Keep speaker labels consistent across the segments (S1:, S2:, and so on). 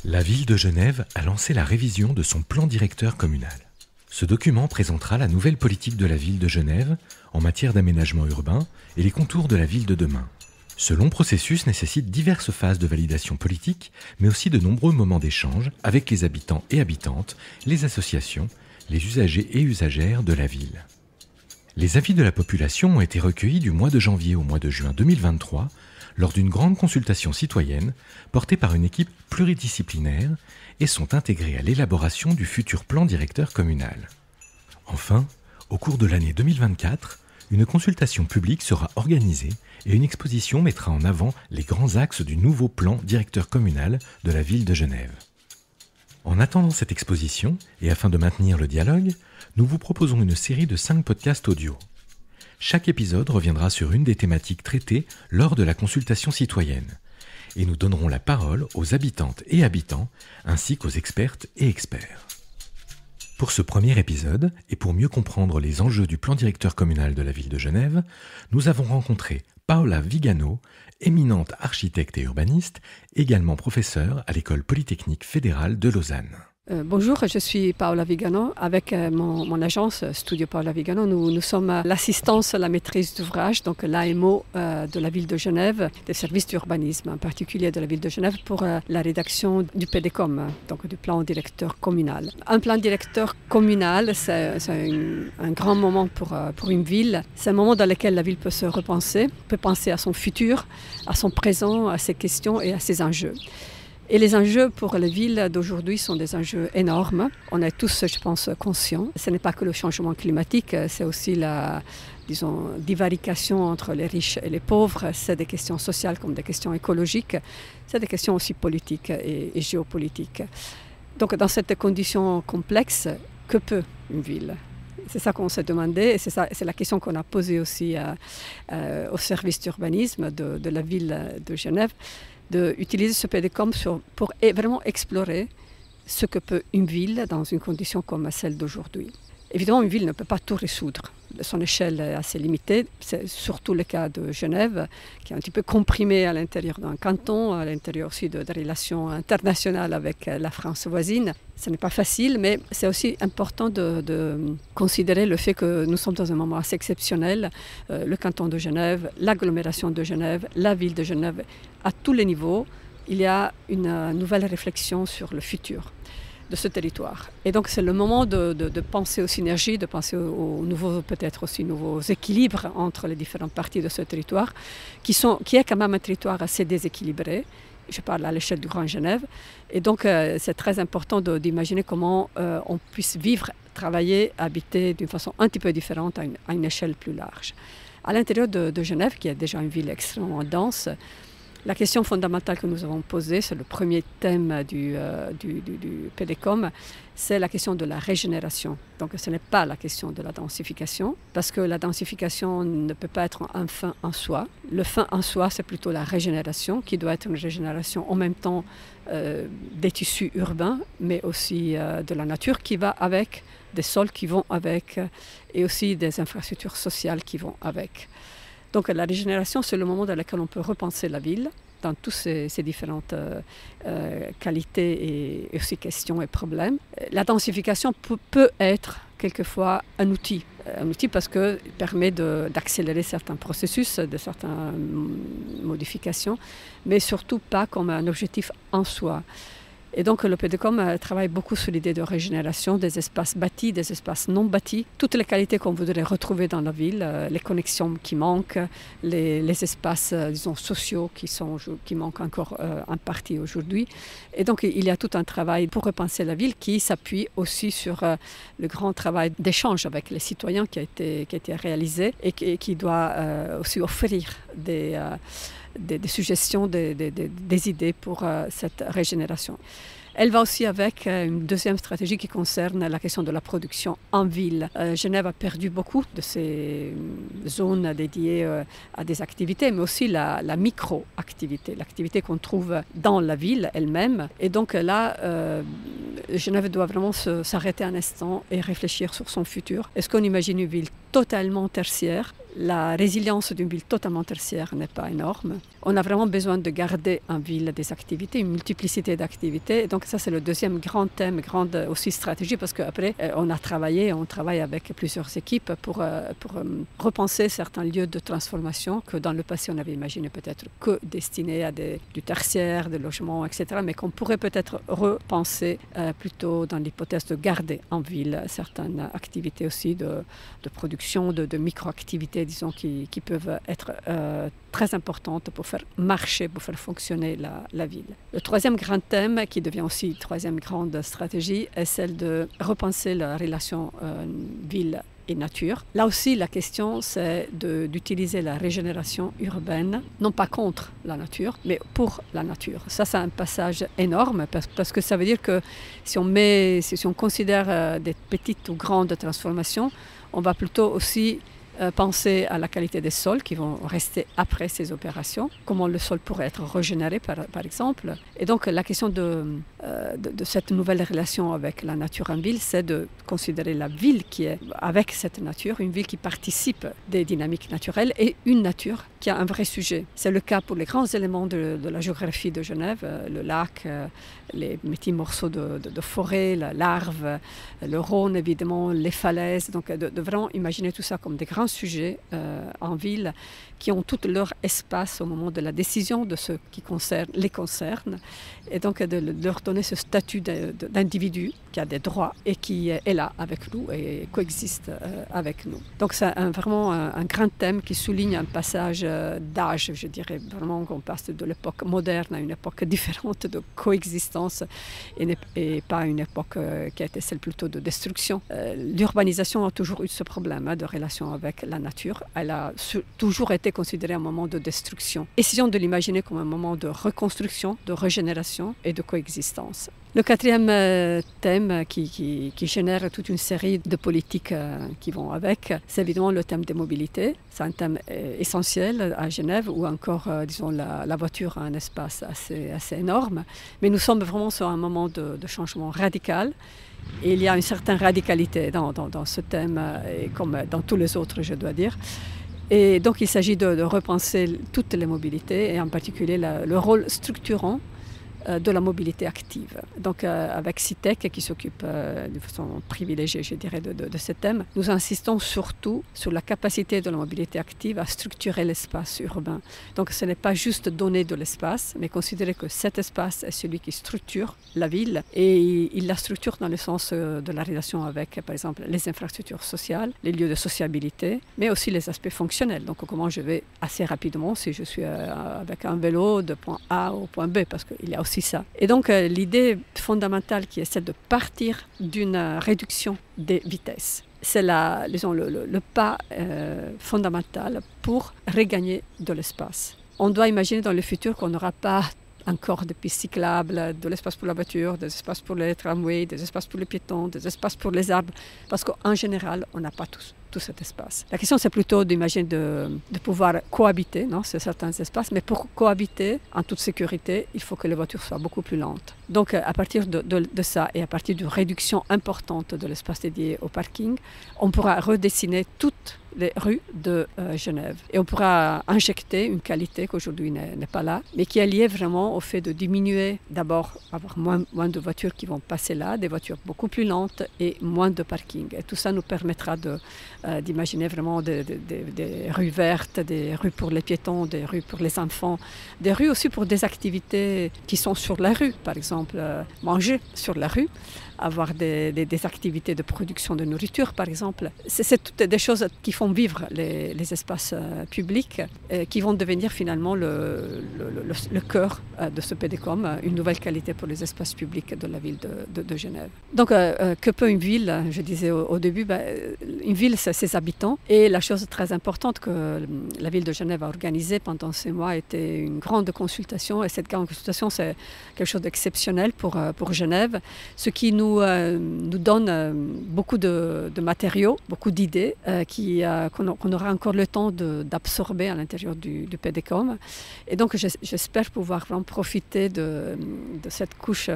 S1: La ville de Genève a lancé la révision de son plan directeur communal. Ce document présentera la nouvelle politique de la ville de Genève en matière d'aménagement urbain et les contours de la ville de demain. Ce long processus nécessite diverses phases de validation politique, mais aussi de nombreux moments d'échange avec les habitants et habitantes, les associations, les usagers et usagères de la ville. Les avis de la population ont été recueillis du mois de janvier au mois de juin 2023 lors d'une grande consultation citoyenne portée par une équipe pluridisciplinaire et sont intégrés à l'élaboration du futur plan directeur communal. Enfin, au cours de l'année 2024, une consultation publique sera organisée et une exposition mettra en avant les grands axes du nouveau plan directeur communal de la ville de Genève. En attendant cette exposition, et afin de maintenir le dialogue, nous vous proposons une série de 5 podcasts audio. Chaque épisode reviendra sur une des thématiques traitées lors de la consultation citoyenne, et nous donnerons la parole aux habitantes et habitants, ainsi qu'aux expertes et experts. Pour ce premier épisode, et pour mieux comprendre les enjeux du plan directeur communal de la ville de Genève, nous avons rencontré Paola Vigano, éminente architecte et urbaniste, également professeure à l'École polytechnique fédérale de Lausanne.
S2: Bonjour, je suis Paola Vigano. Avec mon agence Studio Paola Vigano, nous sommes l'assistance à la maîtrise d'ouvrage, donc l'AMO de la ville de Genève, des services d'urbanisme, en particulier de la ville de Genève, pour la rédaction du PDCOM, donc du plan directeur communal. Un plan directeur communal, c'est un grand moment pour une ville. C'est un moment dans lequel la ville peut se repenser, peut penser à son futur, à son présent, à ses questions et à ses enjeux. Et les enjeux pour la ville d'aujourd'hui sont des enjeux énormes. On est tous, je pense, conscients. Ce n'est pas que le changement climatique, c'est aussi la, divarication entre les riches et les pauvres. C'est des questions sociales comme des questions écologiques. C'est des questions aussi politiques et géopolitiques. Donc, dans cette condition complexe, que peut une ville ? C'est ça qu'on s'est demandé et c'est la question qu'on a posée aussi au service d'urbanisme de la ville de Genève, d'utiliser ce PDCOM pour vraiment explorer ce que peut une ville dans une condition comme celle d'aujourd'hui. Évidemment, une ville ne peut pas tout résoudre. Son échelle est assez limitée. C'est surtout le cas de Genève, qui est un petit peu comprimée à l'intérieur d'un canton, à l'intérieur aussi de relations internationales avec la France voisine. Ce n'est pas facile, mais c'est aussi important de considérer le fait que nous sommes dans un moment assez exceptionnel. Le canton de Genève, l'agglomération de Genève, la ville de Genève, à tous les niveaux, il y a une nouvelle réflexion sur le futur de ce territoire. Et donc c'est le moment de penser aux synergies, de penser aux nouveaux, peut-être aussi nouveaux équilibres entre les différentes parties de ce territoire, qui est quand même un territoire assez déséquilibré. Je parle à l'échelle du Grand Genève. Et donc c'est très important d'imaginer comment on puisse vivre, travailler, habiter d'une façon un petit peu différente à une échelle plus large. À l'intérieur de Genève, qui est déjà une ville extrêmement dense, la question fondamentale que nous avons posée, c'est le premier thème du PDCOM, c'est la question de la régénération. Donc ce n'est pas la question de la densification, parce que la densification ne peut pas être un fin en soi. Le fin en soi, c'est plutôt la régénération, qui doit être une régénération en même temps des tissus urbains, mais aussi de la nature qui va avec, des sols qui vont avec, et aussi des infrastructures sociales qui vont avec. Donc la régénération, c'est le moment dans lequel on peut repenser la ville dans toutes ces différentes qualités et aussi questions et problèmes. La densification peut être quelquefois un outil parce qu'il permet d'accélérer certains processus, de certaines modifications, mais surtout pas comme un objectif en soi. Et donc le PDCOM travaille beaucoup sur l'idée de régénération des espaces bâtis, des espaces non bâtis, toutes les qualités qu'on voudrait retrouver dans la ville, les connexions qui manquent, les espaces sociaux qui manquent encore en partie aujourd'hui. Et donc il y a tout un travail pour repenser la ville qui s'appuie aussi sur le grand travail d'échange avec les citoyens qui a été réalisé et qui doit aussi offrir des suggestions, des idées pour cette régénération. Elle va aussi avec une deuxième stratégie qui concerne la question de la production en ville. Genève a perdu beaucoup de ces zones dédiées à des activités, mais aussi la micro-activité, l'activité qu'on trouve dans la ville elle-même. Et donc là, Genève doit vraiment s'arrêter un instant et réfléchir sur son futur. Est-ce qu'on imagine une ville totalement tertiaire. La résilience d'une ville totalement tertiaire n'est pas énorme. On a vraiment besoin de garder en ville des activités, une multiplicité d'activités. Et donc ça, c'est le deuxième grand thème, grande aussi stratégie, parce qu'après, on travaille avec plusieurs équipes pour repenser certains lieux de transformation que dans le passé, on avait imaginé peut-être que destinés à du tertiaire, des logements, etc., mais qu'on pourrait peut-être repenser plutôt dans l'hypothèse de garder en ville certaines activités aussi de production, de micro-activités, disons, qui peuvent être très importantes pour faire marcher, pour faire fonctionner la ville. Le troisième grand thème, qui devient aussi troisième grande stratégie, est celle de repenser la relation ville et nature. Là aussi, la question, c'est d'utiliser la régénération urbaine, non pas contre la nature, mais pour la nature. Ça, c'est un passage énorme, parce que ça veut dire que si on considère des petites ou grandes transformations, on va plutôt aussi penser à la qualité des sols qui vont rester après ces opérations, comment le sol pourrait être régénéré par exemple. Et donc la question de cette nouvelle relation avec la nature en ville, c'est de considérer la ville qui est avec cette nature, une ville qui participe des dynamiques naturelles et une nature qui a un vrai sujet. C'est le cas pour les grands éléments de la géographie de Genève, le lac, les petits morceaux de forêt, l'Arve, le Rhône évidemment, les falaises, donc de vraiment imaginer tout ça comme des grands sujets en ville qui ont tout leur espace au moment de la décision de ce qui les concerne, et donc de leur donner ce statut d'individu qui a des droits et qui est là avec nous et coexiste avec nous. Donc c'est vraiment un grand thème qui souligne un passage d'âge, je dirais vraiment qu'on passe de l'époque moderne à une époque différente de coexistence et pas une époque qui a été celle plutôt de destruction. L'urbanisation a toujours eu ce problème de relation avec la nature. Elle a toujours été considérée un moment de destruction. Essayons de l'imaginer comme un moment de reconstruction, de régénération et de coexistence. Le quatrième thème qui génère toute une série de politiques qui vont avec, c'est évidemment le thème des mobilités. C'est un thème essentiel à Genève, où encore, disons, la voiture a un espace assez énorme. Mais nous sommes vraiment sur un moment de changement radical. Et il y a une certaine radicalité dans ce thème, et comme dans tous les autres, je dois dire. Et donc il s'agit de repenser toutes les mobilités, et en particulier le rôle structurant de la mobilité active. Donc avec CITEC, qui s'occupe de façon privilégiée, je dirais, de ce thème, nous insistons surtout sur la capacité de la mobilité active à structurer l'espace urbain. Donc ce n'est pas juste donner de l'espace, mais considérer que cet espace est celui qui structure la ville, et il la structure dans le sens de la relation avec, par exemple, les infrastructures sociales, les lieux de sociabilité, mais aussi les aspects fonctionnels. Donc comment je vais assez rapidement, si je suis avec un vélo de point A au point B, parce qu'il y a aussi ça. Et donc l'idée fondamentale qui est celle de partir d'une réduction des vitesses. C'est le pas fondamental pour regagner de l'espace. On doit imaginer dans le futur qu'on n'aura pas encore des pistes cyclables, de l'espace pour la voiture, des espaces pour les tramways, des espaces pour les piétons, des espaces pour les arbres, parce qu'en général, on n'a pas tout cet espace. La question, c'est plutôt d'imaginer de pouvoir cohabiter, c'est certains espaces, mais pour cohabiter en toute sécurité, il faut que les voitures soient beaucoup plus lentes. Donc, à partir de ça et à partir d'une réduction importante de l'espace dédié au parking, on pourra redessiner toutes les rues de Genève. Et on pourra injecter une qualité qu'aujourd'hui n'est pas là, mais qui est liée vraiment au fait de diminuer, d'abord, avoir moins de voitures qui vont passer là, des voitures beaucoup plus lentes et moins de parking. Et tout ça nous permettra d'imaginer vraiment des rues vertes, des rues pour les piétons, des rues pour les enfants, des rues aussi pour des activités qui sont sur la rue, par exemple manger sur la rue, avoir des activités de production de nourriture, par exemple. C'est toutes des choses qui font vivre les espaces publics, qui vont devenir finalement le cœur de ce PDCOM, une nouvelle qualité pour les espaces publics de la ville de Genève. Donc, que peut une ville? Je disais au début, une ville, c'est ses habitants. Et la chose très importante que la ville de Genève a organisée pendant ces mois était une grande consultation. Et cette grande consultation, c'est quelque chose d'exceptionnel pour Genève, ce qui nous donne beaucoup de matériaux, beaucoup d'idées qui qu'on aura encore le temps d'absorber à l'intérieur du PDCOM. Et donc j'espère pouvoir vraiment profiter de cette couche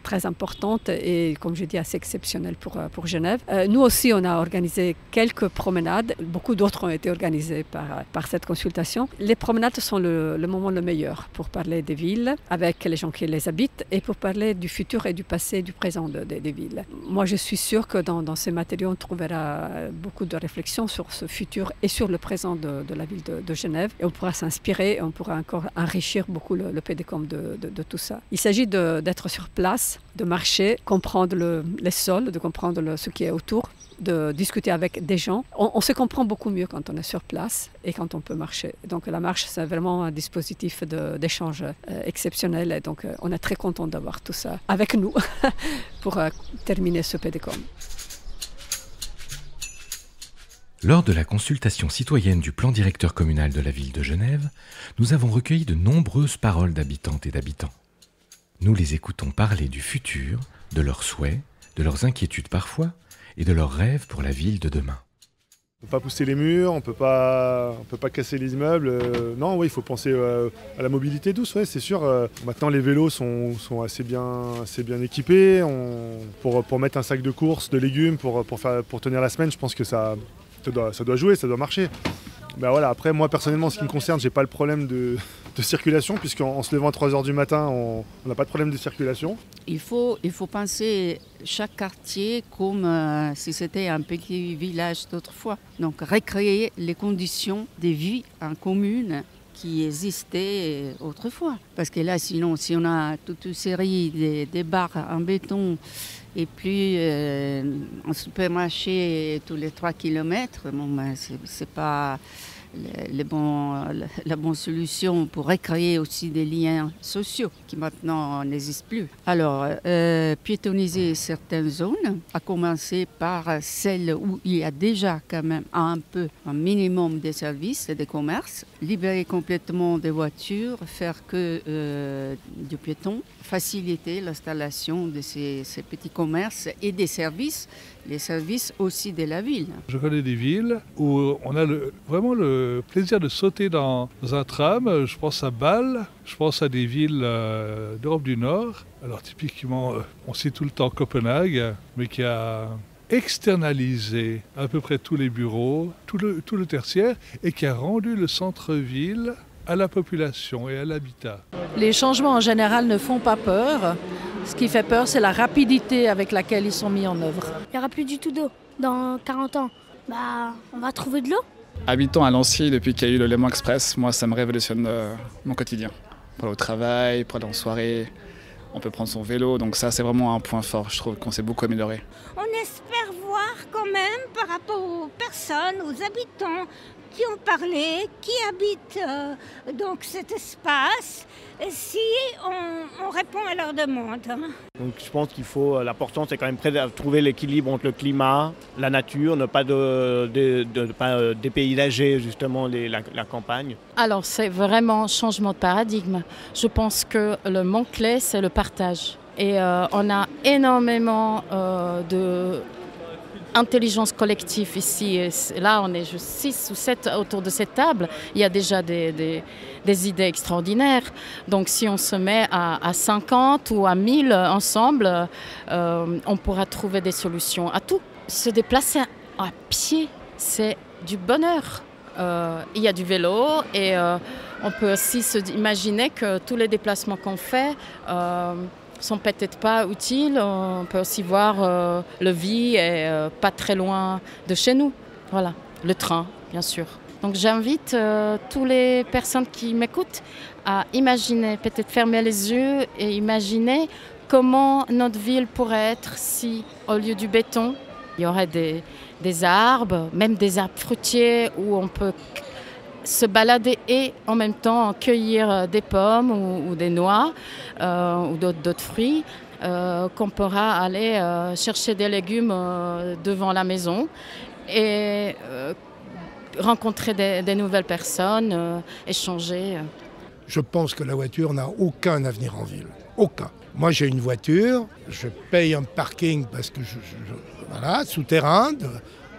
S2: très importante et, comme je dis, assez exceptionnelle pour Genève. Nous aussi, on a organisé quelques promenades. Beaucoup d'autres ont été organisées par cette consultation. Les promenades sont le moment le meilleur pour parler des villes avec les gens qui les habitent et pour parler du futur et du passé et du présent des villes. Moi, je suis sûre que dans ces matériaux, on trouvera beaucoup de réflexions sur ce futur et sur le présent de la ville de Genève. Et on pourra s'inspirer, on pourra encore enrichir beaucoup le PDCOM de tout ça. Il s'agit d'être sur place, de marcher, comprendre les sols, de comprendre ce qui est autour, de discuter avec des gens. On se comprend beaucoup mieux quand on est sur place et quand on peut marcher. Donc la marche, c'est vraiment un dispositif d'échange exceptionnel. Et donc on est très content d'avoir tout ça avec nous pour terminer ce PDCOM.
S1: Lors de la consultation citoyenne du plan directeur communal de la ville de Genève, nous avons recueilli de nombreuses paroles d'habitantes et d'habitants. Nous les écoutons parler du futur, de leurs souhaits, de leurs inquiétudes parfois, et de leurs rêves pour la ville de demain.
S3: On ne peut pas pousser les murs, on ne peut pas casser les immeubles. Non, oui, il faut penser à la mobilité douce, ouais, c'est sûr. Maintenant, les vélos sont assez bien équipés. Pour mettre un sac de courses, de légumes, pour tenir la semaine, je pense que ça doit jouer, ça doit marcher. Ben voilà, après, moi, personnellement, en ce qui me concerne, j'ai pas le problème de circulation, puisqu'en se levant à 3h du matin, on n'a pas de problème de circulation.
S4: Il faut penser chaque quartier comme si c'était un petit village d'autrefois. Donc recréer les conditions de vie en commune qui existaient autrefois. Parce que là, sinon, si on a toute une série des bars en béton et puis un supermarché tous les 3 km, bon, ben, c'est pas la bonne solution pour recréer aussi des liens sociaux qui maintenant n'existent plus. Alors, piétoniser certaines zones, à commencer par celles où il y a déjà quand même un minimum de services et de commerces, libérer complètement des voitures, faire que du piéton, faciliter l'installation de ces petits commerces et des services, les services aussi de la ville.
S5: Je connais des villes où on a vraiment le plaisir de sauter dans un tram. Je pense à Bâle, je pense à des villes d'Europe du Nord. Alors typiquement, on cite tout le temps Copenhague, mais qui a externalisé à peu près tous les bureaux, tout le tertiaire, et qui a rendu le centre-ville à la population et à l'habitat.
S6: Les changements en général ne font pas peur. Ce qui fait peur, c'est la rapidité avec laquelle ils sont mis en œuvre.
S7: Il n'y aura plus du tout d'eau dans 40 ans. On va trouver de l'eau.
S8: Habitant à Nancy depuis qu'il y a eu le Léman Express, moi ça me révolutionne mon quotidien. Pour aller au travail, pour aller en soirée, on peut prendre son vélo, donc ça c'est vraiment un point fort, je trouve qu'on s'est beaucoup amélioré.
S9: On espère voir quand même par rapport aux personnes, aux habitants qui ont parlé, qui habitent donc cet espace, si on répond à leurs demandes.
S10: Donc je pense qu'il faut, l'important c'est quand même de trouver l'équilibre entre le climat, la nature, ne pas dépaysager justement la campagne.
S6: Alors c'est vraiment changement de paradigme. Je pense que le mot clé c'est le partage. Et on a énormément de intelligence collective ici. Et là, on est juste 6 ou 7 autour de cette table. Il y a déjà des idées extraordinaires. Donc, si on se met à 50 ou à 1000 ensemble, on pourra trouver des solutions à tout. Se déplacer à pied, c'est du bonheur. Il y a du vélo et on peut aussi imaginer que tous les déplacements qu'on fait sont peut-être pas utiles. On peut aussi voir le vie est pas très loin de chez nous. Voilà, le train, bien sûr. Donc j'invite toutes les personnes qui m'écoutent à imaginer, peut-être fermer les yeux et imaginer comment notre ville pourrait être si, au lieu du béton, il y aurait des arbres, même des arbres fruitiers où on peut se balader et en même temps cueillir des pommes ou des noix ou d'autres fruits, qu'on pourra aller chercher des légumes devant la maison et rencontrer des nouvelles personnes, échanger.
S11: Je pense que la voiture n'a aucun avenir en ville. Aucun. Moi j'ai une voiture, je paye un parking parce que voilà, souterrain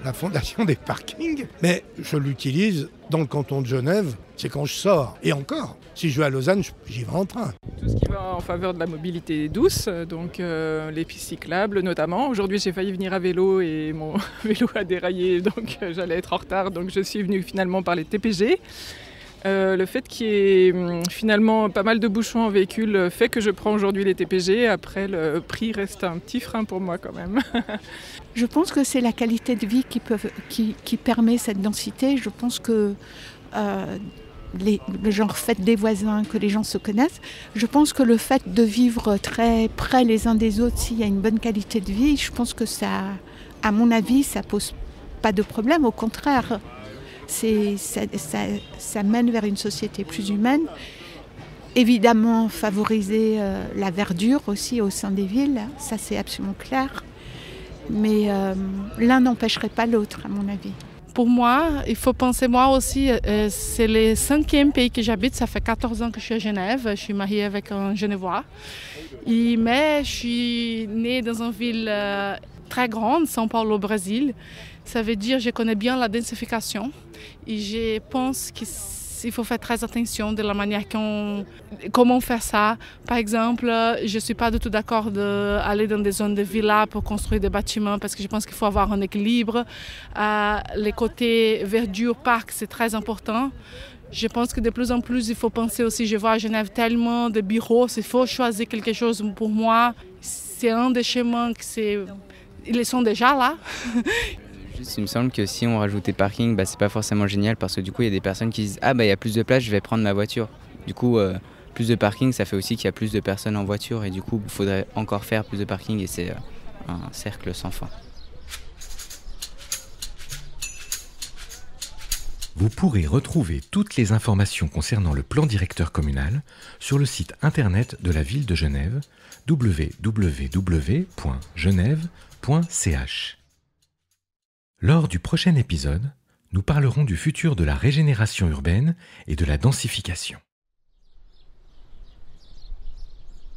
S11: la fondation des parkings, mais je l'utilise dans le canton de Genève, c'est quand je sors. Et encore, si je vais à Lausanne, j'y vais en train.
S12: Tout ce qui va en faveur de la mobilité douce, donc les pistes cyclables notamment. Aujourd'hui, j'ai failli venir à vélo et mon vélo a déraillé, donc j'allais être en retard, donc je suis venue finalement par les TPG. Le fait qu'il y ait finalement pas mal de bouchons en véhicule fait que je prends aujourd'hui les TPG. Après, le prix reste un petit frein pour moi quand même.
S13: Je pense que c'est la qualité de vie qui permet cette densité. Je pense que le genre fait des voisins, que les gens se connaissent. Je pense que le fait de vivre très près les uns des autres, s'il y a une bonne qualité de vie, je pense que ça, à mon avis, ça pose pas de problème. Au contraire, ça mène vers une société plus humaine. Évidemment, favoriser la verdure aussi au sein des villes, ça c'est absolument clair. Mais l'un n'empêcherait pas l'autre, à mon avis.
S14: Pour moi, il faut penser, moi aussi, c'est le 5e pays que j'habite. Ça fait 14 ans que je suis à Genève. Je suis mariée avec un Genevois. Mais je suis née dans une ville très grande, São Paulo, au Brésil. Ça veut dire que je connais bien la densification. Et je pense qu'il faut faire très attention de la manière comment faire ça. Par exemple, je ne suis pas du tout d'accord d'aller dans des zones de villas pour construire des bâtiments parce que je pense qu'il faut avoir un équilibre. Les côtés verdure, parc, c'est très important. Je pense que de plus en plus, il faut penser aussi, je vois à Genève tellement de bureaux, il faut choisir quelque chose pour moi. C'est un des chemins ils sont déjà là.
S15: Juste, il me semble que si on rajoute des parkings, c'est pas forcément génial parce que du coup, il y a des personnes qui disent « Ah, il y a plus de place, je vais prendre ma voiture ». Du coup, plus de parking, ça fait aussi qu'il y a plus de personnes en voiture et du coup, il faudrait encore faire plus de parking et c'est un cercle sans fin.
S1: Vous pourrez retrouver toutes les informations concernant le plan directeur communal sur le site internet de la ville de Genève, www.genève.ch. Lors du prochain épisode, nous parlerons du futur de la régénération urbaine et de la densification.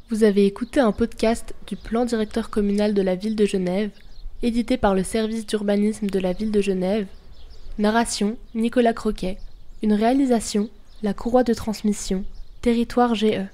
S16: Vous avez écouté un podcast du plan directeur communal de la ville de Genève, édité par le service d'urbanisme de la ville de Genève. Narration, Nicolas Croquet. Une réalisation, La Courroie de Transmission, Territoire GE.